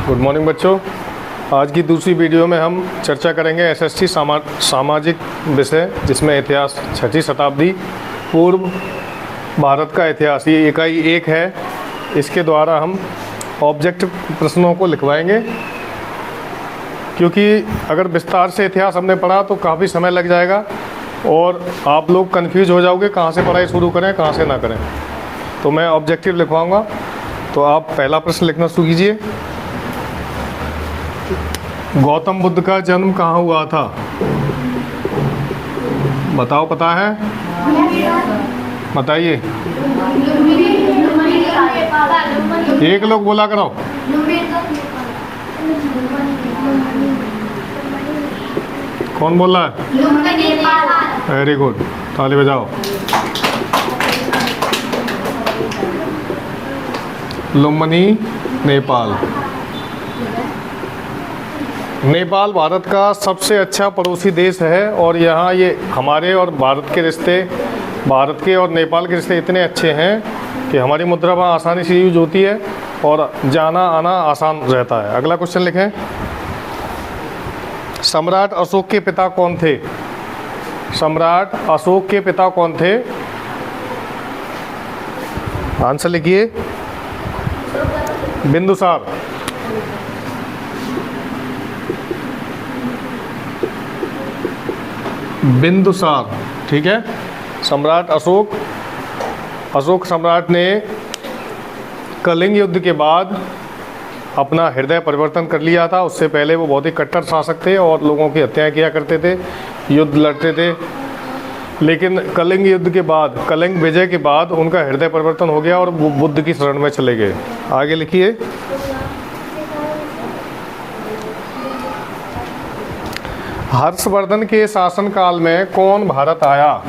Good morning बच्चों। आज की दूसरी वीडियो में हम चर्चा करेंगे एसएसटी सामाजिक विषय, जिसमें इतिहास 6वीं शताब्दी पूर्व भारत का इतिहास, ये इकाई 1 है। इसके द्वारा हम ऑब्जेक्टिव प्रश्नों को लिखवाएंगे, क्योंकि अगर विस्तार से इतिहास हमने पढ़ा तो काफ़ी समय लग जाएगा और आप लोग कन्फ्यूज हो जाओगे कहाँ से पढ़ाई शुरू करें कहाँ से ना करें। तो मैं ऑब्जेक्टिव लिखवाऊंगा। तो आप पहला प्रश्न लिखना शुरू कीजिए। गौतम बुद्ध का जन्म कहाँ हुआ था? बताओ, पता है? बताइए। एक लोग बोला करो। कौन बोल रहा है? वेरी गुड, ताली बजाओ। लुम्बिनी, नेपाल। नेपाल भारत का सबसे अच्छा पड़ोसी देश है और यहाँ ये हमारे और भारत के रिश्ते, भारत के और नेपाल के रिश्ते इतने अच्छे हैं कि हमारी मुद्रा वहाँ आसानी से यूज होती है और जाना आना आसान रहता है। अगला क्वेश्चन लिखें। सम्राट अशोक के पिता कौन थे? सम्राट अशोक के पिता कौन थे? आंसर लिखिए। बिंदुसार। बिंदुसार, ठीक है। सम्राट अशोक सम्राट ने कलिंग युद्ध के बाद अपना हृदय परिवर्तन कर लिया था। उससे पहले वो बहुत ही कट्टर शासक थे और लोगों की हत्याएं किया करते थे, युद्ध लड़ते थे। लेकिन कलिंग युद्ध के बाद, कलिंग विजय के बाद उनका हृदय परिवर्तन हो गया और वो बुद्ध की शरण में चले गए। आगे लिखिए। हर्षवर्धन के शासनकाल में कौन भारत आया?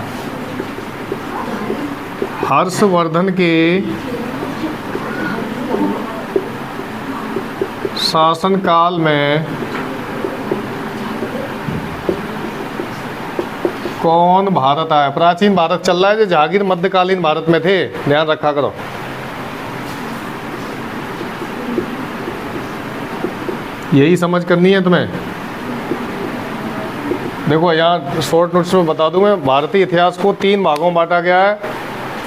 हर्षवर्धन के शासनकाल में कौन भारत आया? प्राचीन भारत चल रहा है, जो जहांगीर मध्यकालीन भारत में थे, ध्यान रखा करो। यही समझ करनी है तुम्हें। देखो यहाँ शॉर्ट नोट्स में बता दूं मैं, भारतीय इतिहास को 3 भागों में बांटा गया है।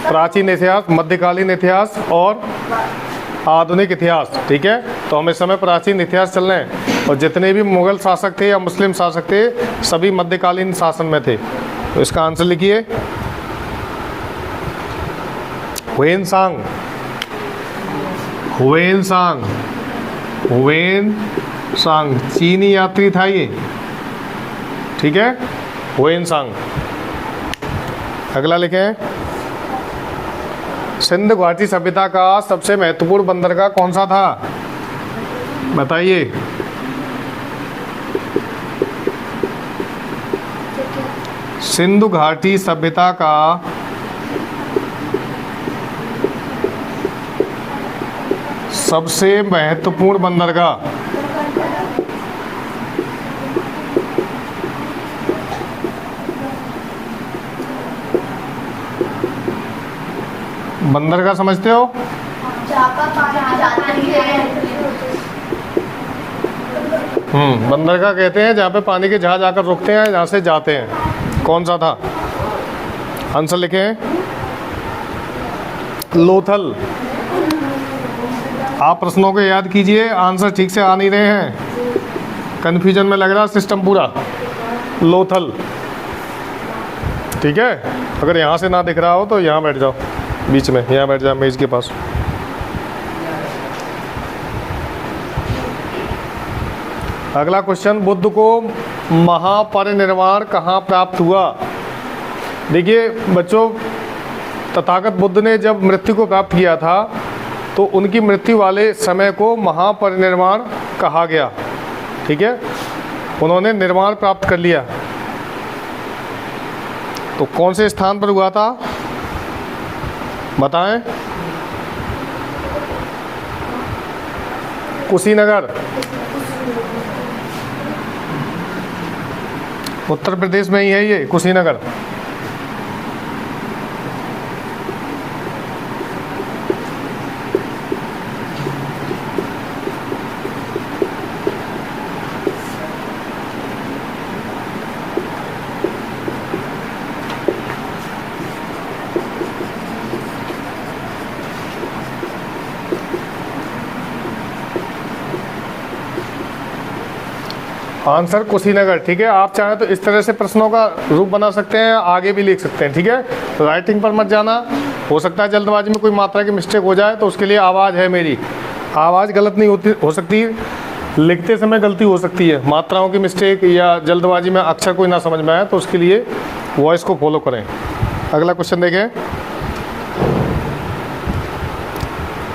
प्राचीन इतिहास, मध्यकालीन इतिहास और आधुनिक इतिहास, ठीक है। तो हम इस समय प्राचीन इतिहास चल रहे हैं और जितने भी मुगल शासक थे या मुस्लिम शासक थे, सभी मध्यकालीन शासन में थे। तो इसका आंसर लिखिए। हुएनसांग। हुएनसांग, हुएनसांग चीनी यात्री था ये, ठीक है। हुएनसांग। अगला लिखें। सिंधु घाटी सभ्यता का सबसे महत्वपूर्ण बंदरगाह कौन सा था? बताइए। सिंधु घाटी सभ्यता का सबसे महत्वपूर्ण बंदरगाह, बंदरगाह समझते हो? बंदरगाह कहते हैं जहाँ पे पानी के जहाज आकर रुकते हैं, जहाँ से जाते हैं। कौन सा था? आंसर लिखें। लोथल। आप प्रश्नों को याद कीजिए, आंसर ठीक से आ नहीं रहे हैं, कन्फ्यूजन में लग रहा सिस्टम पूरा। लोथल, ठीक है। अगर यहाँ से ना दिख रहा हो तो यहाँ बैठ जाओ, बीच में यहाँ बैठ जाओ मेज के पास। अगला क्वेश्चन। बुद्ध को महापरिनिर्वाण कहाँ प्राप्त हुआ? देखिए बच्चों, तथागत बुद्ध ने जब मृत्यु को प्राप्त किया था तो उनकी मृत्यु वाले समय को महापरिनिर्वाण कहा गया, ठीक है। उन्होंने निर्वाण प्राप्त कर लिया। तो कौन से स्थान पर हुआ था बताएं? कुशीनगर, उत्तर प्रदेश में ही है ये कुशीनगर। आंसर कुशीनगर। ठीक है, आप चाहें तो इस तरह से प्रश्नों का रूप बना सकते हैं, आगे भी लिख सकते हैं। ठीक है, राइटिंग पर मत जाना, हो सकता है जल्दबाजी में कोई मात्रा की मिस्टेक हो जाए, तो उसके लिए आवाज़ है मेरी, आवाज़ गलत नहीं होती हो सकती, लिखते समय गलती हो सकती है, मात्राओं की मिस्टेक या जल्दबाजी में अक्षर कोई ना समझ में आए, तो उसके लिए वॉइस को फॉलो करें। अगला क्वेश्चन देखें,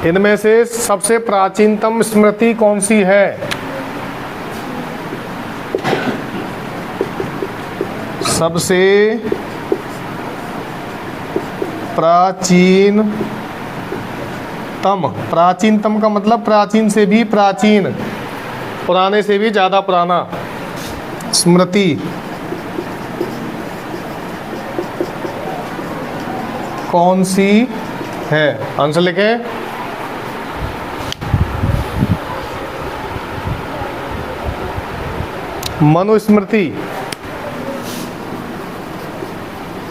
इनमें से सबसे प्राचीनतम स्मृति कौन सी है? सबसे प्राचीनतम का मतलब प्राचीन से भी प्राचीन, पुराने से भी ज़्यादा पुराना। स्मृति कौन सी है? आंसर लिखें। मनुस्मृति,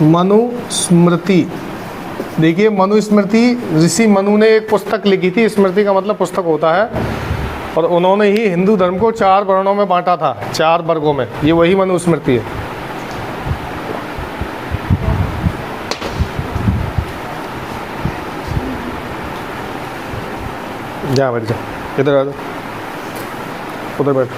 मनुस्मृति। देखिए, मनुस्मृति ऋषि मनु ने एक पुस्तक लिखी थी, स्मृति का मतलब पुस्तक होता है, और उन्होंने ही हिंदू धर्म को 4 वर्णों में बांटा था, 4 वर्गों में, ये वही मनुस्मृति है। जा बैठ जा, इधर आ जा, उधर बैठ।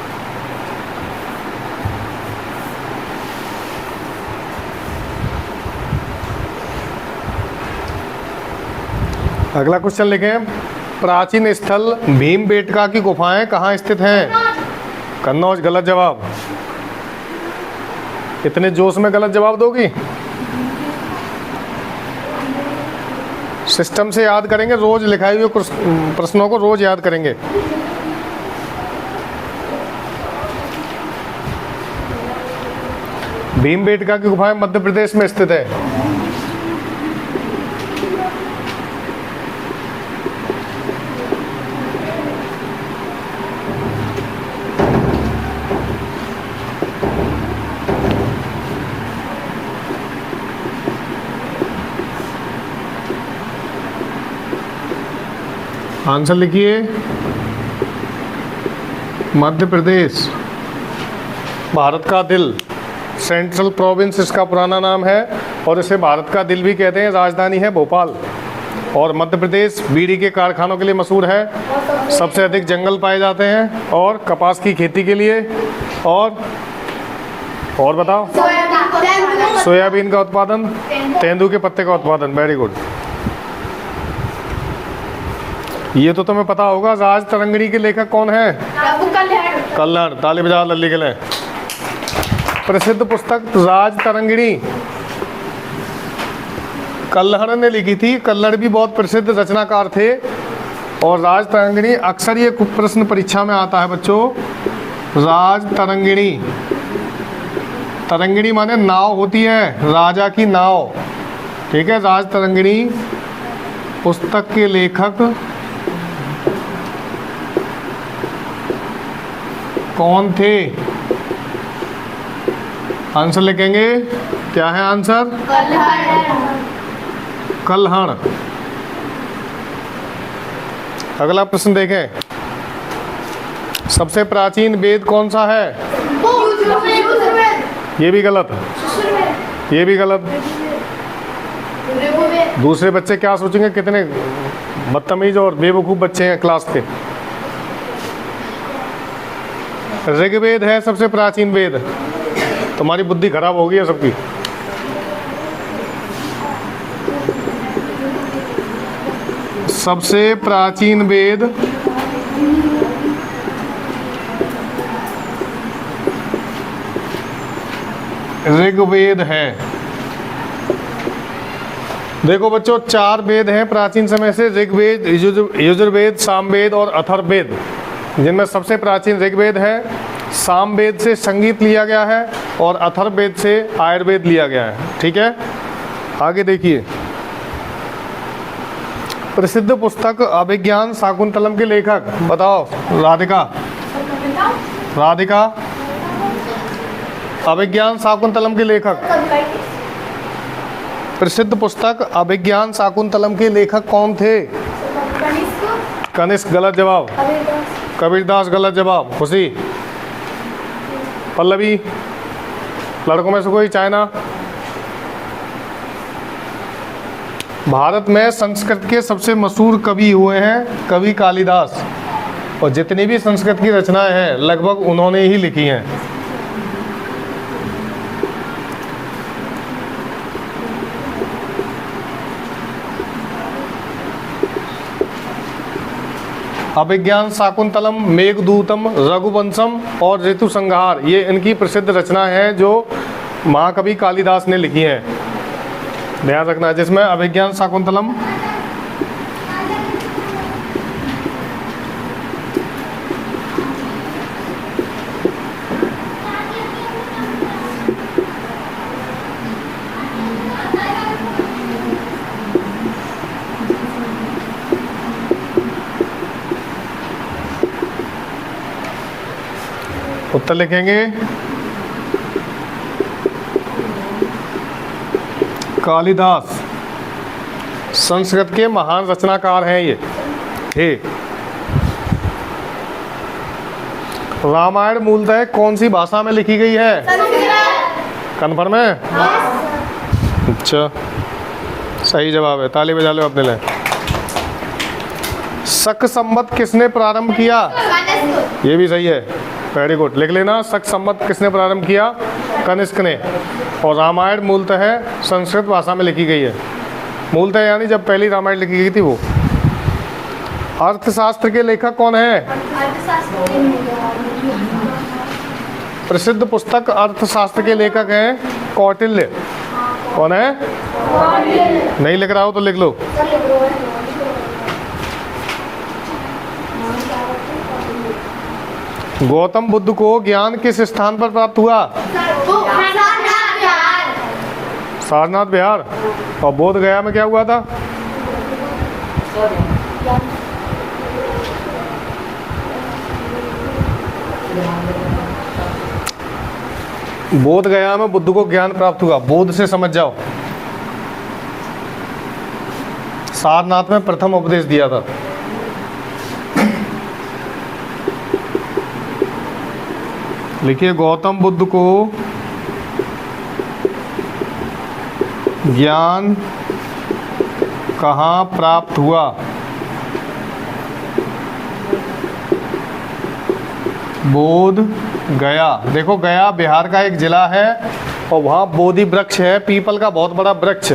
अगला क्वेश्चन लिखें, प्राचीन स्थल भीमबेटका की गुफाएं कहाँ स्थित हैं? कन्नौज। गलत जवाब। इतने जोश में गलत जवाब दोगी? सिस्टम से याद करेंगे, रोज लिखाए हुए प्रश्नों को रोज याद करेंगे। भीमबेटका की गुफाएं मध्य प्रदेश में स्थित है। आंसर लिखिए। मध्य प्रदेश भारत का दिल, सेंट्रल प्रोविंस इसका पुराना नाम है, और इसे भारत का दिल भी कहते हैं। राजधानी है भोपाल, और मध्य प्रदेश बीड़ी के कारखानों के लिए मशहूर है, सबसे अधिक जंगल पाए जाते हैं, और कपास की खेती के लिए, और बताओ, सोयाबीन का उत्पादन, तेंदू के पत्ते का उत्पादन। वेरी गुड, ये तो तुम्हें पता होगा। राज तरंगिणी के लेखक कौन है? कल्हड़। ताली बजा लल्ली के लिए। प्रसिद्ध पुस्तक राज तरंगिणी कल्हड़ ने लिखी थी। कल्हड़ भी बहुत प्रसिद्ध रचनाकार थे, और राज तरंगिणी अक्सर ये प्रश्न परीक्षा में आता है बच्चों। राज तरंगिणी, तरंगिणी माने नाव होती है, राजा की नाव। ठीक है, राज तरंगिणी पुस्तक के लेखक कौन थे? आंसर लिखेंगे। क्या है आंसर? कल्हड़। अगला प्रश्न देखें, सबसे प्राचीन वेद कौन सा है? ये भी गलत, ये भी गलत। दूसरे बच्चे क्या सोचेंगे, कितने बदतमीज और बेवकूफ़ बच्चे हैं क्लास के। ऋग्वेद है सबसे प्राचीन वेद। तुम्हारी बुद्धि खराब हो गई है सबकी। सबसे प्राचीन वेद ऋग्वेद है। देखो बच्चों, 4 वेद हैं प्राचीन समय से, ऋग्वेद, यजुर्वेद, सामवेद और अथर्ववेद, जिनमें सबसे प्राचीन ऋग्वेद है। सामवेद से संगीत लिया गया है, और अथर्ववेद से आयुर्वेद लिया गया है। ठीक है, आगे देखिए, प्रसिद्ध पुस्तक अभिज्ञान शाकुंतलम के लेखक बताओ। राधिका, राधिका, अभिज्ञान शाकुंतलम के लेखक, प्रसिद्ध पुस्तक अभिज्ञान शाकुंतलम के लेखक कौन थे? कनिष्क। गलत जवाब। कबीरदास। गलत जवाब। खुशी। पल्लवी, लड़कों में से कोई? चाइना। भारत में संस्कृत के सबसे मशहूर कवि हुए हैं कवि कालिदास, और जितनी भी संस्कृत की रचनाएं हैं लगभग उन्होंने ही लिखी हैं। अभिज्ञान शाकुंतलम, मेघदूतम, रघुवंशम और ऋतु संहार, ये इनकी प्रसिद्ध रचना है जो महाकवि कालिदास ने लिखी हैं। ध्यान रखना, जिसमें अभिज्ञान शाकुंतलम, उत्तर लिखेंगे कालिदास संस्कृत के महान रचनाकार हैं ये थे। रामायण मूलतः कौन सी भाषा में लिखी गई है? कन्फर्म है? अच्छा, सही जवाब है, ताली बजा लो अपने लिए। शक संवत किसने प्रारंभ किया? ये भी सही है, वेरी गुड, लिख लेना। शक संवत किसने प्रारंभ किया? कनिष्क ने। और रामायण मूलतः संस्कृत भाषा में लिखी गई है, मूलतः यानी जब पहली रामायण लिखी गई थी वो। अर्थशास्त्र के लेखक कौन है? प्रसिद्ध पुस्तक अर्थशास्त्र के लेखक हैं कौटिल्य। कौन है? नहीं लिख रहा हो तो लिख लो। गौतम बुद्ध को ज्ञान किस स्थान पर प्राप्त हुआ? सारनाथ बिहार। और बोध गया में क्या हुआ था? बोध गया में बुद्ध को ज्ञान प्राप्त हुआ, बोध से समझ जाओ। सारनाथ में प्रथम उपदेश दिया था। लिखिए, गौतम बुद्ध को ज्ञान कहाँ प्राप्त हुआ? बोध गया। देखो, गया बिहार का एक जिला है और वहाँ बोधि वृक्ष है, पीपल का बहुत बड़ा वृक्ष,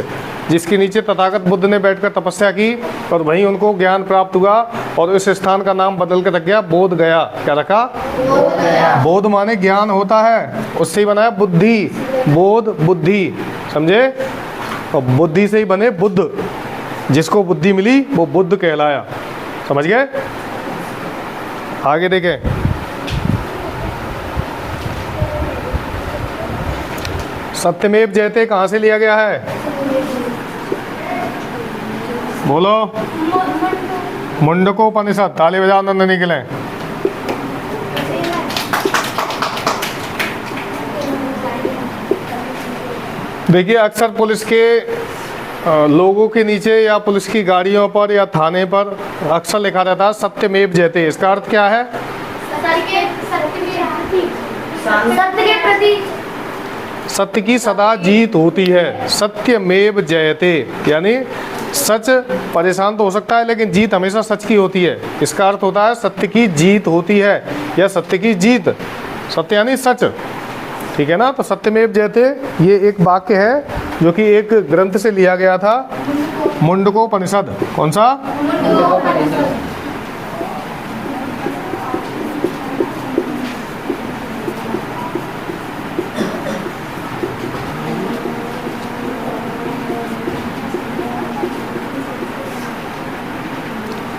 जिसके नीचे तथागत बुद्ध ने बैठकर तपस्या की और वहीं उनको ज्ञान प्राप्त हुआ और इस स्थान का नाम बदल कर रख गया बोध गया। क्या रखा? बोध गया। बोध माने ज्ञान होता है, उससे ही बना है बुद्धि, बोध बुद्धि, समझे? और बुद्धि से ही बने बुद्ध, जिसको बुद्धि मिली वो बुद्ध कहलाया। समझ गए? आगे देखें। सत्यमेव जयते कहाँ से लिया गया है? बोलो। मुंडकोपनिषद। ताली बजाओ नंदनी के लिए। देखिए, अक्सर पुलिस के लोगों के नीचे या पुलिस की गाड़ियों पर या थाने पर अक्सर लिखा रहता है सत्यमेव जयते। इसका अर्थ क्या है? सत्य की सदा जीत होती है। सत्यमेव जयते यानी सच परेशान तो हो सकता है लेकिन जीत हमेशा सच की होती है। इसका अर्थ होता है सत्य की जीत होती है या सत्य की जीत। सत्य यानी सच, ठीक है ना? तो सत्यमेव जयते ये एक वाक्य है जो कि एक ग्रंथ से लिया गया था, मुंडकोपनिषद। कौन सा?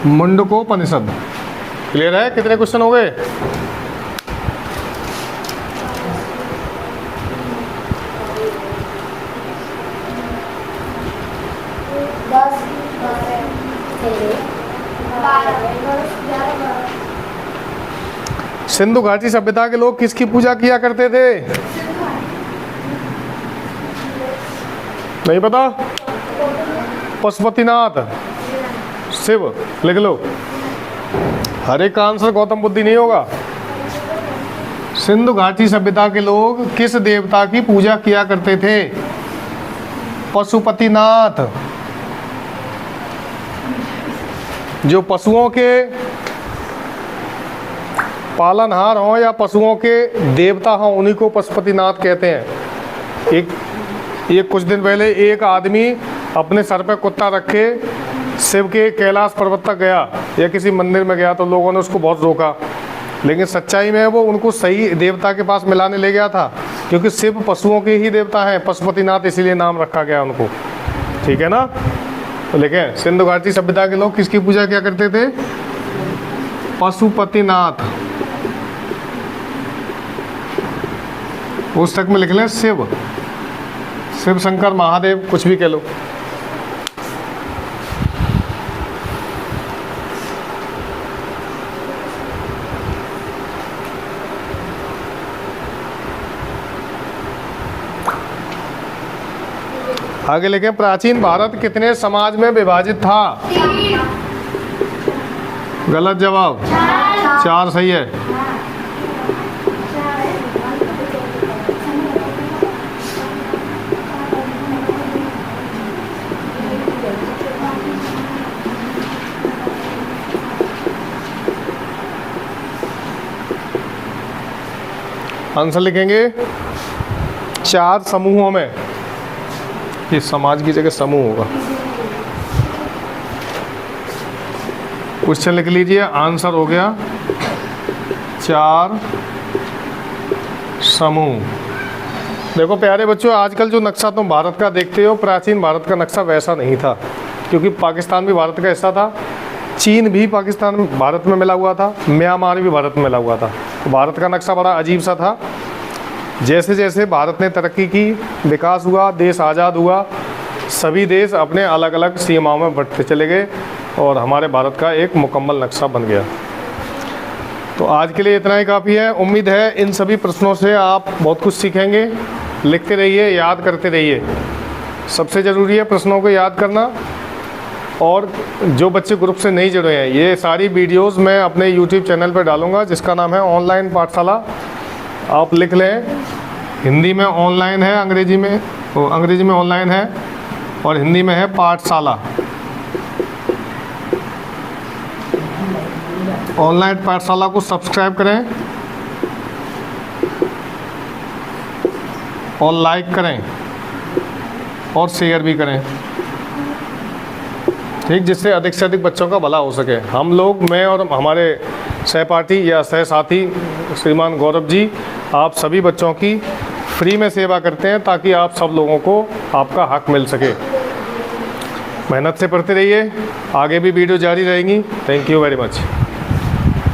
मुंडकोपनिषद। क्लियर है? कितने क्वेश्चन हो गए? सिंधु घाटी सभ्यता के लोग किसकी पूजा किया करते थे? नहीं पता? पशुपतिनाथ, शिव। लिख लो। हर एक का आंसर गौतम बुद्धि नहीं होगा। सिंधु घाटी सभ्यता के लोग किस देवता की पूजा किया करते थे? पशुपतिनाथ। जो पशुओं के पालनहार हों या पशुओं के देवता हों उन्हीं को पशुपतिनाथ कहते हैं। एक कुछ दिन पहले एक आदमी अपने सर पे कुत्ता रख के शिव के कैलाश पर्वत तक गया या किसी मंदिर में गया तो लोगों ने उसको बहुत रोका, लेकिन सच्चाई में वो उनको सही देवता के पास मिलाने ले गया था, क्योंकि शिव पशुओं के ही देवता हैं, पशुपतिनाथ इसीलिए नाम रखा गया उनको। ठीक है ना? तो लेकिन सिंधु घाटी सभ्यता के लोग किसकी पूजा क्या करते थे? पशुपतिनाथ। पुस्तक में लिख लें शिव, शिव शंकर महादेव कुछ भी कह लो। आगे लिखें, प्राचीन भारत कितने समाज में विभाजित था? गलत जवाब, 4 सही है। आंसर लिखेंगे 4 समूहों में, ये समाज की जगह समूह होगा। क्वेश्चन लिख लीजिए, आंसर हो गया 4 समूह। देखो प्यारे बच्चों, आजकल जो नक्शा तुम भारत का देखते हो, प्राचीन भारत का नक्शा वैसा नहीं था, क्योंकि पाकिस्तान भी भारत का हिस्सा था, चीन भी पाकिस्तान भारत में मिला हुआ था, म्यांमार भी भारत में मिला हुआ था। तो भारत का नक्शा बड़ा अजीब सा था। जैसे जैसे भारत ने तरक्की की, विकास हुआ, देश आज़ाद हुआ, सभी देश अपने अलग अलग सीमाओं में बढ़ते चले गए और हमारे भारत का एक मुकम्मल नक्शा बन गया। तो आज के लिए इतना ही काफ़ी है। उम्मीद है इन सभी प्रश्नों से आप बहुत कुछ सीखेंगे। लिखते रहिए, याद करते रहिए। सबसे ज़रूरी है प्रश्नों को याद करना। और जो बच्चे ग्रुप से नहीं जुड़े हैं, ये सारी वीडियोस मैं अपने यूट्यूब चैनल पर डालूँगा, जिसका नाम है ऑनलाइन पाठशाला। आप लिख लें, हिंदी में ऑनलाइन है, अंग्रेजी में ऑनलाइन है और हिंदी में है पाठशाला। ऑनलाइन पाठशाला को सब्सक्राइब करें और लाइक करें और शेयर भी करें, ठीक, जिससे अधिक से अधिक बच्चों का भला हो सके। हम लोग, मैं और हमारे सहपाठी या सहसाथी श्रीमान गौरव जी, आप सभी बच्चों की फ्री में सेवा करते हैं ताकि आप सब लोगों को आपका हक मिल सके। मेहनत से पढ़ते रहिए, आगे भी वीडियो जारी रहेंगी। Thank you very much.